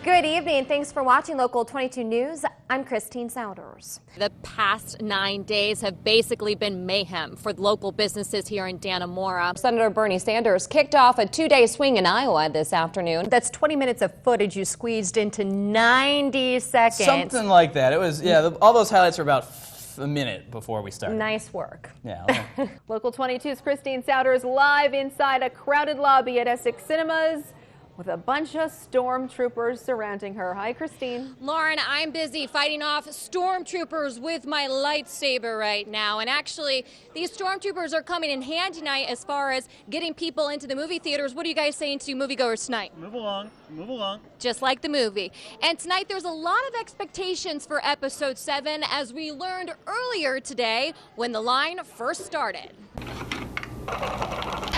Good evening. Thanks for watching Local 22 News. I'm Christine Souders. The past 9 days have basically been mayhem for local businesses here in Dannemora. Senator Bernie Sanders kicked off a two-day swing in Iowa this afternoon. That's 20 minutes of footage you squeezed into 90 seconds. Something like that. It was, yeah, all those highlights were about a minute before we started. Nice work. Yeah. Local 22's Christine Souders live inside a crowded lobby at Essex Cinemas with a bunch of stormtroopers surrounding her. Hi, Christine. Lauren, I'm busy fighting off stormtroopers with my lightsaber right now. And actually, these stormtroopers are coming in handy tonight as far as getting people into the movie theaters. What are you guys saying to moviegoers tonight? Move along, move along. Just like the movie. And tonight there's a lot of expectations for episode 7, as we learned earlier today when the line first started.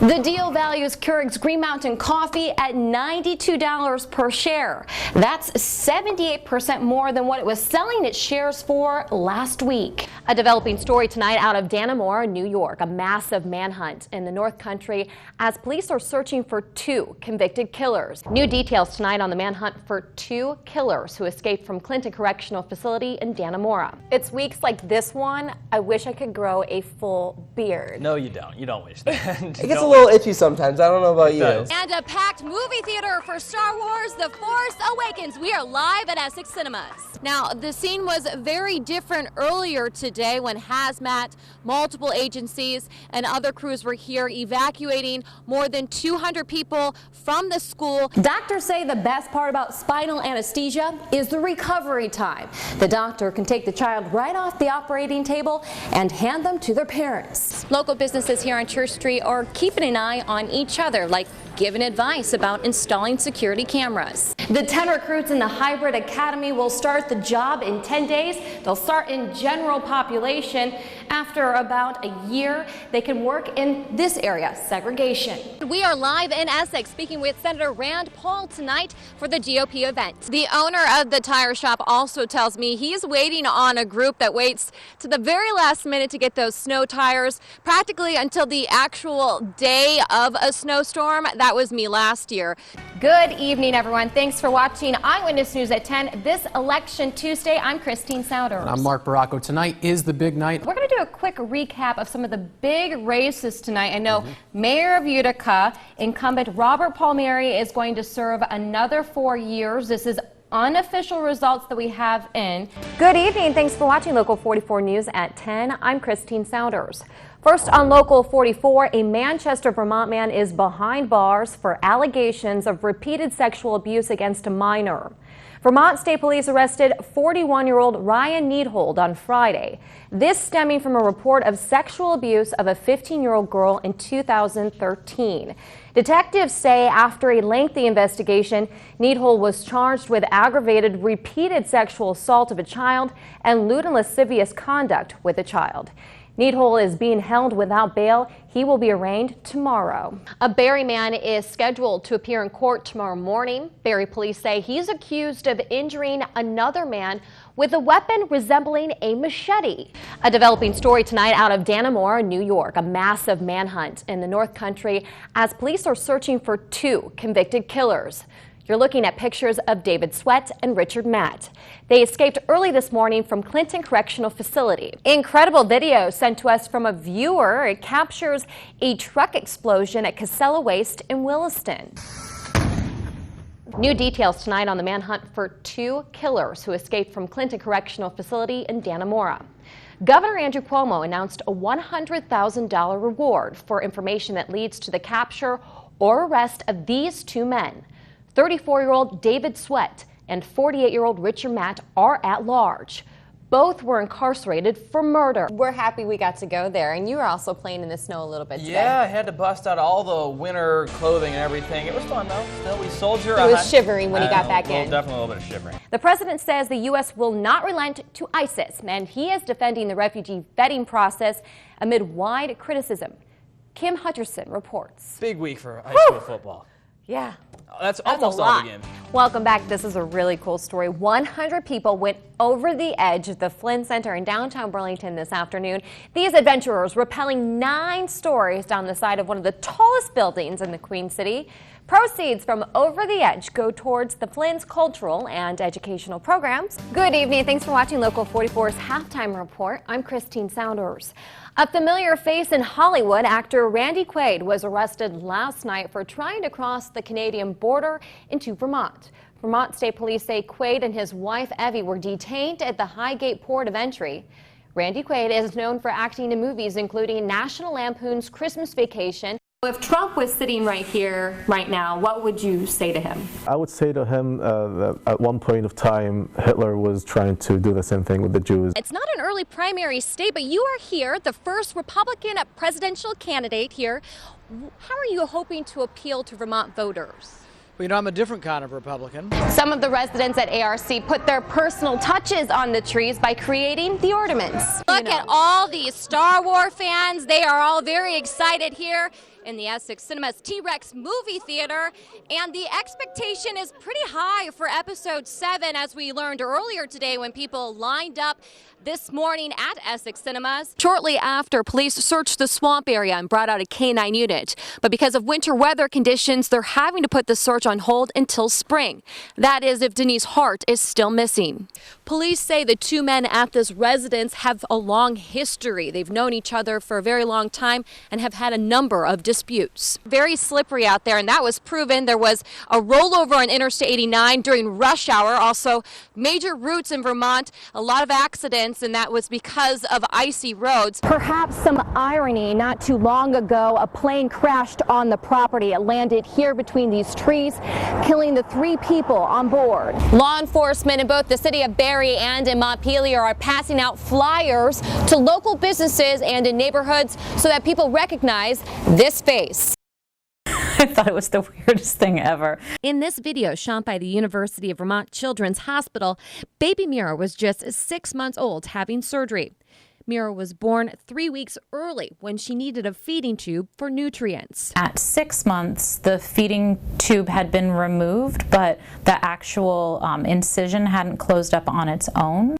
The deal values Keurig's Green Mountain Coffee at $92 per share. That's 78% more than what it was selling its shares for last week. A developing story tonight out of Dannemora, New York. A massive manhunt in the North Country as police are searching for 2 convicted killers. New details tonight on the manhunt for 2 killers who escaped from Clinton Correctional Facility in Dannemora. It's weeks like this one I wish I could grow a full beard. No, you don't. You don't wish that. It gets a little itchy sometimes. I don't know about you. And a packed movie theater for Star Wars The Force Awakens. We are live at Essex Cinemas. Now, the scene was very different earlier today when hazmat, multiple agencies, and other crews were here evacuating more than 200 people from the school. Doctors say the best part about spinal anesthesia is the recovery time. The doctor can take the child right off the operating table and hand them to their parents. Local businesses here on Church Street are keeping an eye on each other, like giving advice about installing security cameras. The 10 recruits in the Hybrid Academy will start the job in 10 days. They'll start in general population. After about a year, they can work in this area, segregation. We are live in Essex speaking with Senator Rand Paul tonight for the GOP event. The owner of the tire shop also tells me he's waiting on a group that waits to the very last minute to get those snow tires, practically until the actual day of a snowstorm. That was me last year. Good evening, everyone. Thanks for watching Eyewitness News at 10 this Election Tuesday. I'm Christine Souders. I'm Mark Baracco. Tonight is the big night. We're going to do a quick recap of some of the big races tonight. I know Mayor of Utica, incumbent Robert Palmieri, is going to serve another 4 years. This is unofficial results that we have in. Good evening. Thanks for watching Local 44 News at 10. I'm Christine Souders. First on Local 44, a Manchester, Vermont man is behind bars for allegations of repeated sexual abuse against a minor. Vermont State Police arrested 41-year-old Ryan Needhold on Friday. This stemming from a report of sexual abuse of a 15-year-old girl in 2013. Detectives say after a lengthy investigation, Needhold was charged with aggravated repeated sexual assault of a child and lewd and lascivious conduct with a child. Needhold is being held without bail. He will be arraigned tomorrow. A Barrie man is scheduled to appear in court tomorrow morning. Barrie police say he's accused of injuring another man with a weapon resembling a machete. A developing story tonight out of Dannemora, New York. A massive manhunt in the North Country as police are searching for 2 convicted killers. You're looking at pictures of David Sweat and Richard Matt. They escaped early this morning from Clinton Correctional Facility. Incredible video sent to us from a viewer. It captures a truck explosion at Casella Waste in Williston. New details tonight on the manhunt for 2 killers who escaped from Clinton Correctional Facility in Dannemora. Governor Andrew Cuomo announced a $100,000 reward for information that leads to the capture or arrest of these 2 men. 34-year-old David Sweat and 48-year-old Richard Matt are at large. Both were incarcerated for murder. We're happy we got to go there, and you were also playing in the snow a little bit today. Yeah, I had to bust out all the winter clothing and everything. It was fun, though. Still, we soldier on. He was shivering when he got back in. Definitely a little bit of shivering. The president says the U.S. will not relent to ISIS, and he is defending the refugee vetting process amid wide criticism. Kim Hutcherson reports. Big week for high school football. Yeah. That's almost all the game. Welcome back. This is a really cool story. 100 people went over the edge of the Flynn Center in downtown Burlington this afternoon. These adventurers rappelling 9 stories down the side of one of the tallest buildings in the Queen City. Proceeds from Over the Edge go towards the Flynn's cultural and educational programs. Good evening. Thanks for watching Local 44's Halftime Report. I'm Christine Souders. A familiar face in Hollywood, actor Randy Quaid was arrested last night for trying to cross the Canadian border into Vermont. Vermont State Police say Quaid and his wife Evie were detained at the Highgate port of entry. Randy Quaid is known for acting in movies including National Lampoon's Christmas Vacation. If Trump was sitting right here, right now, what would you say to him? I would say to him that at one point of time, Hitler was trying to do the same thing with the Jews. It's not an early primary state, but you are here, the first Republican presidential candidate here. How are you hoping to appeal to Vermont voters? Well, you know, I'm a different kind of Republican. Some of the residents at ARC put their personal touches on the trees by creating the ornaments. Look at all these Star Wars fans. They are all very excited here in the Essex Cinemas T-Rex movie theater, and the expectation is pretty high for episode 7, as we learned earlier today when people lined up this morning at Essex Cinemas. Shortly after, police searched the swamp area and brought out a K-9 unit. But because of winter weather conditions, they're having to put the search on hold until spring. That is, if Denise Hart is still missing. Police say the two men at this residence have a long history. They've known each other for a very long time and have had a number of disputes. Very slippery out there, and that was proven. There was a rollover on Interstate 89 during rush hour. Also, major routes in Vermont, a lot of accidents, and that was because of icy roads. Perhaps some irony. Not too long ago, a plane crashed on the property. It landed here between these trees, killing the 3 people on board. Law enforcement in both the city of Barrie and in Montpelier are passing out flyers to local businesses and in neighborhoods so that people recognize this face. I thought it was the weirdest thing ever. In this video shot by the University of Vermont Children's Hospital, baby Mira was just 6 months old having surgery. Mira was born 3 weeks early when she needed a feeding tube for nutrients. At 6 months, the feeding tube had been removed, but the actual incision hadn't closed up on its own.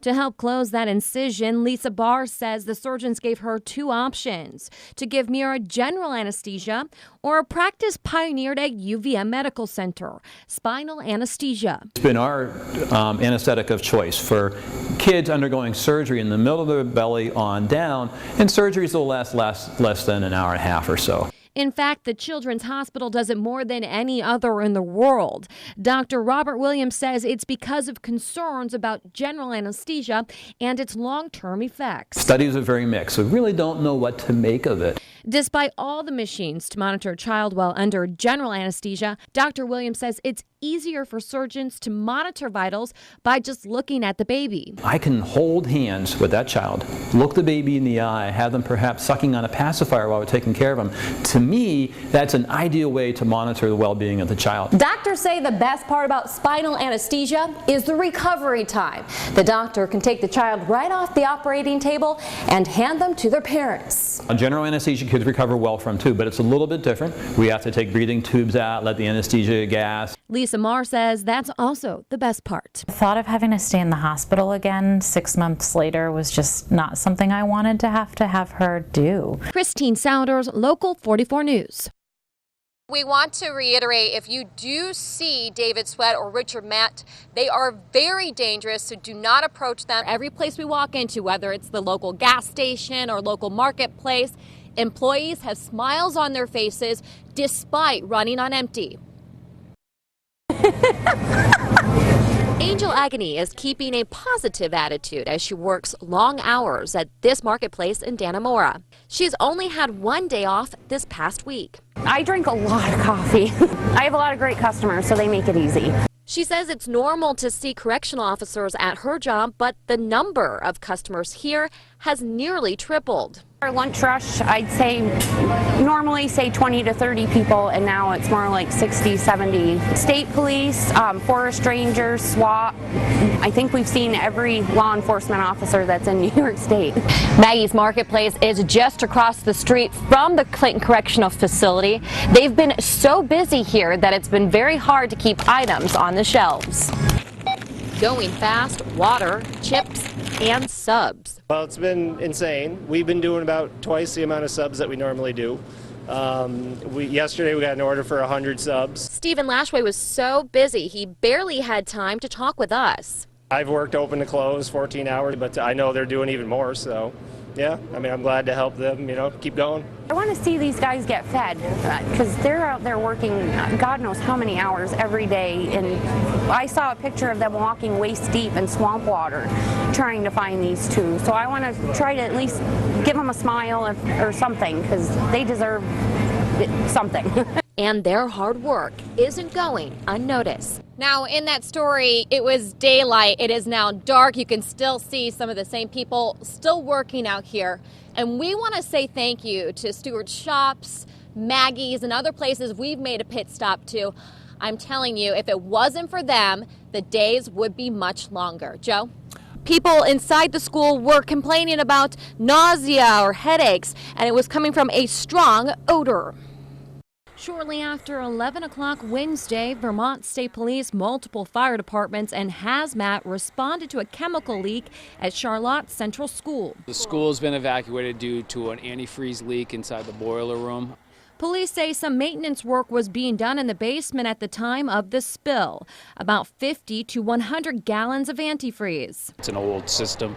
To help close that incision, Lisa Barr says the surgeons gave her 2 options: to give Mira general anesthesia or a practice pioneered at UVM Medical Center, spinal anesthesia. It's been our anesthetic of choice for kids undergoing surgery in the middle of the belly on down, and surgeries will last less than an hour and a half or so. In fact, the Children's Hospital does it more than any other in the world. Dr. Robert Williams says it's because of concerns about general anesthesia and its long-term effects. Studies are very mixed, so we really don't know what to make of it. Despite all the machines to monitor a child while under general anesthesia, Dr. Williams says it's easier for surgeons to monitor vitals by just looking at the baby. I can hold hands with that child, look the baby in the eye, have them perhaps sucking on a pacifier while we're taking care of them. To me, that's an ideal way to monitor the well-being of the child. Doctors say the best part about spinal anesthesia is the recovery time. The doctor can take the child right off the operating table and hand them to their parents. General anesthesia kids recover well from too, but it's a little bit different. We have to take breathing tubes out, let the anesthesia gas. Lisa Marr says that's also the best part. The thought of having to stay in the hospital again 6 months later was just not something I wanted to have her do. Christine Souders, Local 44 News. We want to reiterate, if you do see David Sweat or Richard Matt, they are very dangerous, so do not approach them. Every place we walk into, whether it's the local gas station or local marketplace, employees have smiles on their faces despite running on empty. Angel Agony is keeping a positive attitude as she works long hours at this marketplace in Dannemora. She's only had 1 day off this past week. I drink a lot of coffee. I have a lot of great customers, so they make it easy. She says it's normal to see correctional officers at her job, but the number of customers here has nearly tripled. Our lunch rush, I'd say normally say 20 to 30 people, and now it's more like 60, 70. State police, forest rangers, SWAT. I think we've seen every law enforcement officer that's in New York State. Maggie's Marketplace is just across the street from the Clinton Correctional Facility. They've been so busy here that it's been very hard to keep items on the shelves. Going fast, water, chips, and subs. Well, it's been insane. We've been doing about twice the amount of subs that we normally do. Yesterday we got an order for 100 subs. Stephen Lashway was so busy, he barely had time to talk with us. I've worked open to close 14 hours, but I know they're doing even more, so yeah, I mean, I'm glad to help them, keep going. I want to see these guys get fed because they're out there working God knows how many hours every day, and I saw a picture of them walking waist deep in swamp water trying to find these two. So I want to try to at least give them a smile or something because they deserve something. And their hard work isn't going unnoticed. Now, in that story, it was daylight. It is now dark. You can still see some of the same people still working out here. And we want to say thank you to Stewart's Shops, Maggie's, and other places we've made a pit stop to. I'm telling you, if it wasn't for them, the days would be much longer. Joe? People inside the school were complaining about nausea or headaches, and it was coming from a strong odor. Shortly after 11 o'clock Wednesday, Vermont State Police, multiple fire departments, and hazmat responded to a chemical leak at Charlotte Central School. The school has been evacuated due to an antifreeze leak inside the boiler room. Police say some maintenance work was being done in the basement at the time of the spill. About 50 to 100 gallons of antifreeze. It's an old system,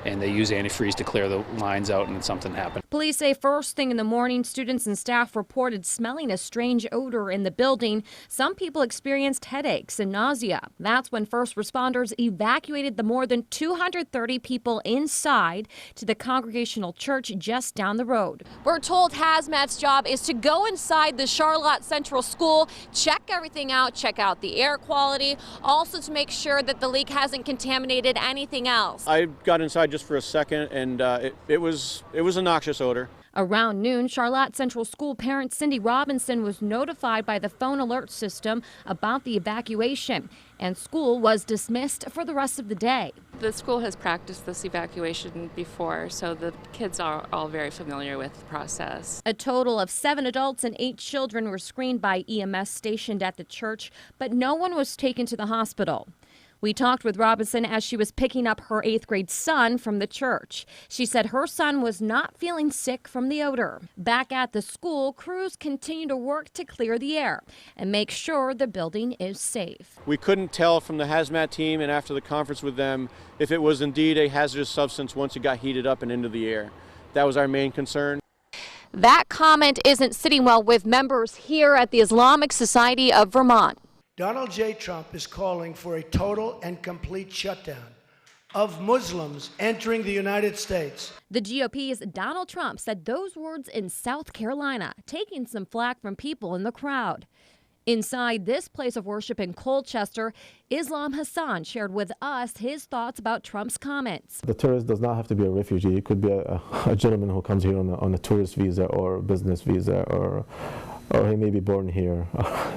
and they use antifreeze to clear the lines out, and something happened. Police say first thing in the morning, students and staff reported smelling a strange odor in the building. Some people experienced headaches and nausea. That's when first responders evacuated the more than 230 people inside to the Congregational Church just down the road. We're told hazmat's job is to go inside the Charlotte Central School, check everything out, check out the air quality, also to make sure that the leak hasn't contaminated anything else. I got inside just for a second, and it was a noxious odor. Around noon, Charlotte Central School parent Cindy Robinson was notified by the phone alert system about the evacuation, and school was dismissed for the rest of the day. The school has practiced this evacuation before, so the kids are all very familiar with the process. A total of 7 adults and 8 children were screened by EMS stationed at the church, but no one was taken to the hospital. We talked with Robinson as she was picking up her 8th grade son from the church. She said her son was not feeling sick from the odor. Back at the school, crews continue to work to clear the air and make sure the building is safe. We couldn't tell from the hazmat team and after the conference with them if it was indeed a hazardous substance once it got heated up and into the air. That was our main concern. That comment isn't sitting well with members here at the Islamic Society of Vermont. Donald J. Trump is calling for a total and complete shutdown of Muslims entering the United States. The GOP's Donald Trump said those words in South Carolina, taking some flack from people in the crowd. Inside this place of worship in Colchester, Islam Hassan shared with us his thoughts about Trump's comments. The tourist does not have to be a refugee. It could be a gentleman who comes here on a tourist visa or business visa, or he may be born here.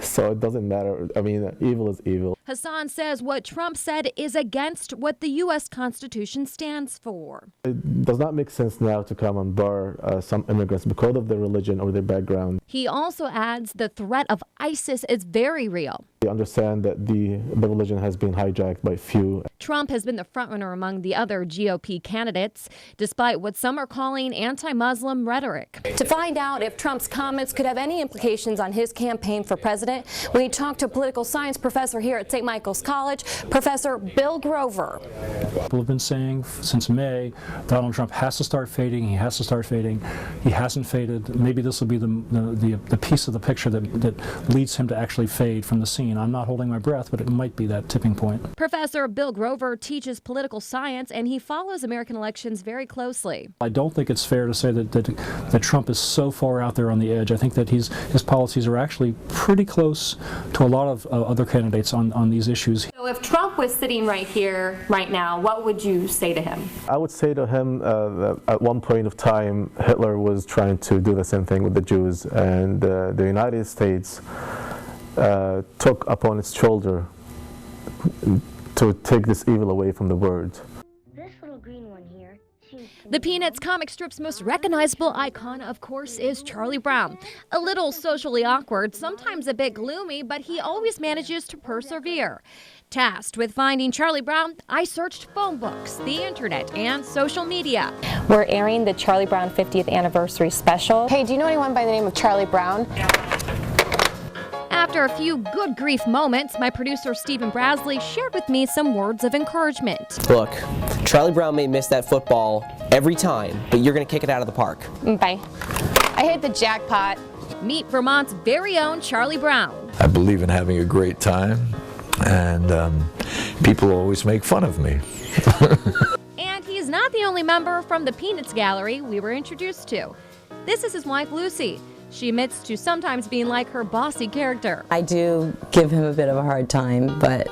So it doesn't matter. I mean, evil is evil. Hassan says what Trump said is against what the U.S. Constitution stands for. It does not make sense now to come and bar some immigrants because of their religion or their background. He also adds the threat of ISIS is very real. We understand that the religion has been hijacked by few. Trump has been the frontrunner among the other GOP candidates, despite what some are calling anti-Muslim rhetoric. To find out if Trump's comments could have any implications on his campaign for president, we talked to a political science professor here at St. Michael's College, Professor Bill Grover. People have been saying since May, Donald Trump has to start fading. He has to start fading. He hasn't faded. Maybe this will be the piece of the picture that leads him to actually fade from the scene. I'm not holding my breath, but it might be that tipping point. Professor Bill Grover teaches political science, and he follows American elections very closely. I don't think it's fair to say that Trump is so far out there on the edge. I think that his policies are actually pretty close to a lot of other candidates on these issues. So if Trump was sitting right here, right now, what would you say to him? I would say to him that at one point of time, Hitler was trying to do the same thing with the Jews, and the United States took upon its shoulder to take this evil away from the world. This little green one here, The Peanuts comic strip's most recognizable icon, of course, is Charlie Brown. A little socially awkward, sometimes a bit gloomy, but he always manages to persevere. Tasked with finding Charlie Brown, I searched phone books, the internet, and social media. We're airing the Charlie Brown 50th anniversary special. Hey, do you know anyone by the name of Charlie Brown? After a few good grief moments, my producer Stephen Brasley shared with me some words of encouragement. Look, Charlie Brown may miss that football every time, but you're going to kick it out of the park. Bye. I hit the jackpot. Meet Vermont's very own Charlie Brown. I believe in having a great time, and people always make fun of me. And he's not the only member from the Peanuts gallery we were introduced to. This is his wife, Lucy. She admits to sometimes being like her bossy character. I do give him a bit of a hard time, but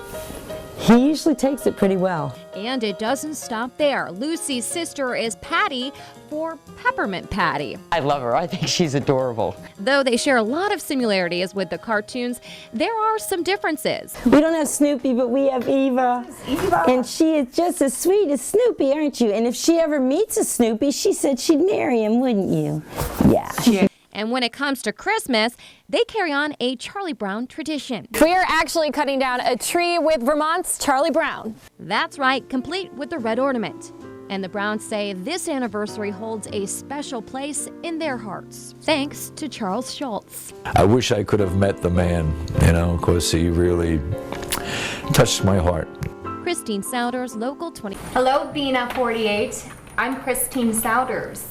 he usually takes it pretty well. And it doesn't stop there. Lucy's sister is Patty, for Peppermint Patty. I love her. I think she's adorable. Though they share a lot of similarities with the cartoons, there are some differences. We don't have Snoopy, but we have Eva. And she is just as sweet as Snoopy, aren't you? And if she ever meets a Snoopy, she said she'd marry him, wouldn't you? Yeah. And when it comes to Christmas, they carry on a Charlie Brown tradition. We are actually cutting down a tree with Vermont's Charlie Brown. That's right, complete with the red ornament. And the Browns say this anniversary holds a special place in their hearts, thanks to Charles Schultz. I wish I could have met the man, because he really touched my heart. Christine Souders, Local 20. Hello, Bina 48. I'm Christine Souders.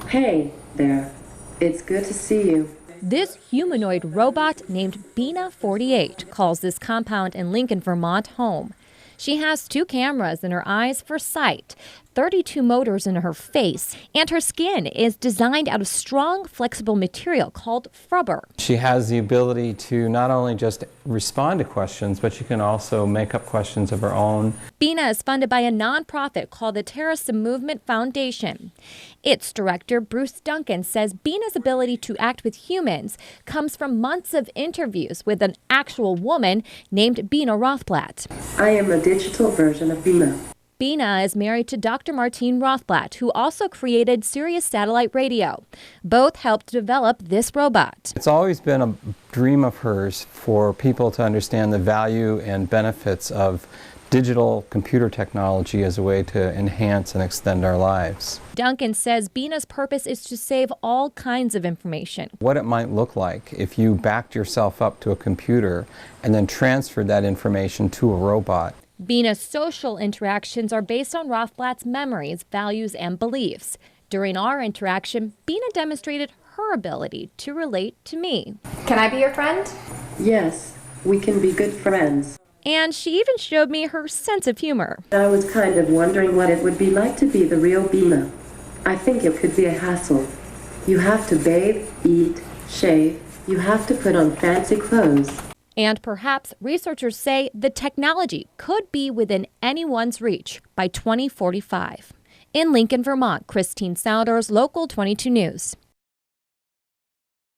Hey there. It's good to see you. This humanoid robot named Bina 48 calls this compound in Lincoln, Vermont home. She has 2 cameras in her eyes for sight, 32 motors in her face, and her skin is designed out of strong, flexible material called rubber. She has the ability to not only just respond to questions, but she can also make up questions of her own. Bina is funded by a nonprofit called the Terrorism Movement Foundation. Its director, Bruce Duncan, says Bina's ability to act with humans comes from months of interviews with an actual woman named Bina Rothblatt. I am a digital version of Bina. Bina is married to Dr. Martine Rothblatt, who also created Sirius Satellite Radio. Both helped develop this robot. It's always been a dream of hers for people to understand the value and benefits of digital computer technology as a way to enhance and extend our lives. Duncan says Bina's purpose is to save all kinds of information. What it might look like if you backed yourself up to a computer and then transferred that information to a robot. Bina's social interactions are based on Rothblatt's memories, values, and beliefs. During our interaction, Bina demonstrated her ability to relate to me. Can I be your friend? Yes, we can be good friends. And she even showed me her sense of humor. I was kind of wondering what it would be like to be the real Bina. I think it could be a hassle. You have to bathe, eat, shave. You have to put on fancy clothes. And perhaps researchers say the technology could be within anyone's reach by 2045. In Lincoln, Vermont, Christine Souders, Local 22 News.